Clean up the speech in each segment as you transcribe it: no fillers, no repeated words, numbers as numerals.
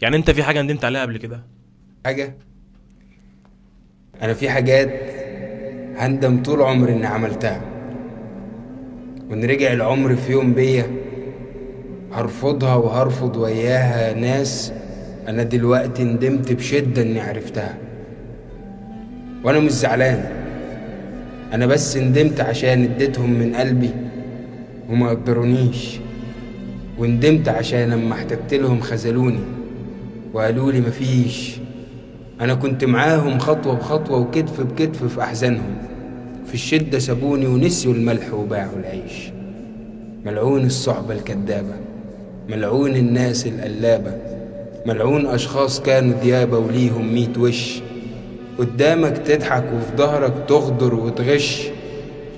يعني انت في حاجه ندمت عليها قبل كده؟ حاجة؟ أنا في حاجات هندم طول عمري إني عملتها، وإن رجع العمر في يوم بيا هرفضها وهرفض وياها ناس أنا دلوقتي ندمت بشدة إني عرفتها. وأنا مش زعلان، أنا بس ندمت عشان اديتهم من قلبي وما قدرونيش، وندمت عشان لما احتجت لهم خذلوني وقالوا لي مفيش. أنا كنت معاهم خطوة بخطوة وكتف بكتف في أحزانهم، في الشدة سابوني ونسيوا الملح وباعوا العيش. ملعون الصحبة الكدابة، ملعون الناس القلابة، ملعون أشخاص كانوا ديابة وليهم 100 وش، قدامك تضحك وفي ظهرك تغدر وتغش.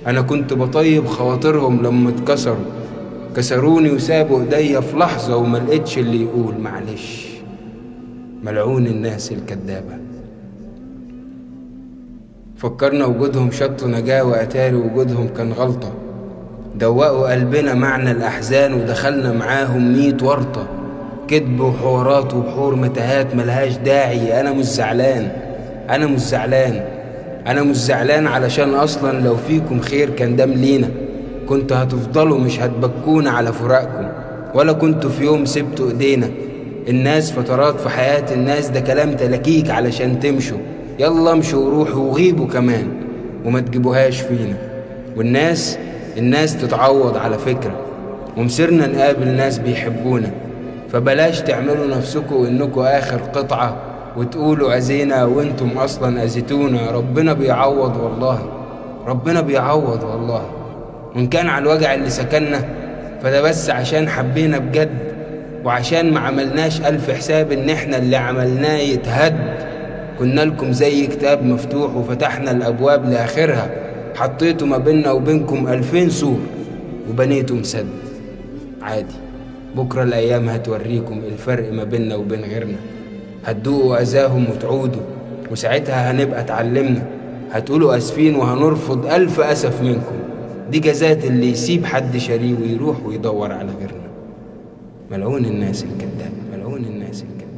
أنا كنت بطيب خواطرهم لما اتكسروا، كسروني وسابوا ايديا في لحظة وملقتش اللي يقول معلش. ملعون الناس الكدابة، فكرنا وجودهم شط نجاة وأتاري وجودهم كان غلطة. دوقوا قلبنا معنى الأحزان ودخلنا معاهم 100 ورطة، كدب وحوارات وبحور متاهات ملهاش داعي. أنا مش زعلان، أنا مش زعلان، أنا مش زعلان علشان أصلا لو فيكم خير كان دام لينا. كنت هتفضلوا مش هتبكونا على فراقكم، ولا كنتوا في يوم سبتوا ايدينا. الناس فترات في حياة الناس، ده كلام تلاكيك علشان تمشوا. يلا امشوا وروحوا وغيبوا كمان وما تجيبوهاش فينا. والناس تتعوض على فكرة، ومسيرنا نقابل ناس بيحبونا. فبلاش تعملوا نفسكوا انكوا اخر قطعة وتقولوا اذينا وانتم اصلا اذيتونا. ربنا بيعوض والله، ربنا بيعوض والله. وان كان على الوجع اللي سكننا فده بس عشان حبينا بجد، وعشان ما عملناش الف حساب ان احنا اللي عملناه يتهد. كنا لكم زي كتاب مفتوح وفتحنا الابواب لاخرها، حطيتوا ما بيننا وبينكم 2000 سور وبنيتوا مسد. عادي، بكرة الايام هتوريكم الفرق ما بيننا وبين غيرنا. هتدوقوا اذاهم وتعودوا، وساعتها هنبقى اتعلمنا. هتقولوا اسفين وهنرفض 1000 اسف منكم. دي جزات اللي يسيب حد شريه ويروح ويدور على غيرنا. ملعون الناس الكدابة، ملعون الناس الكدابة.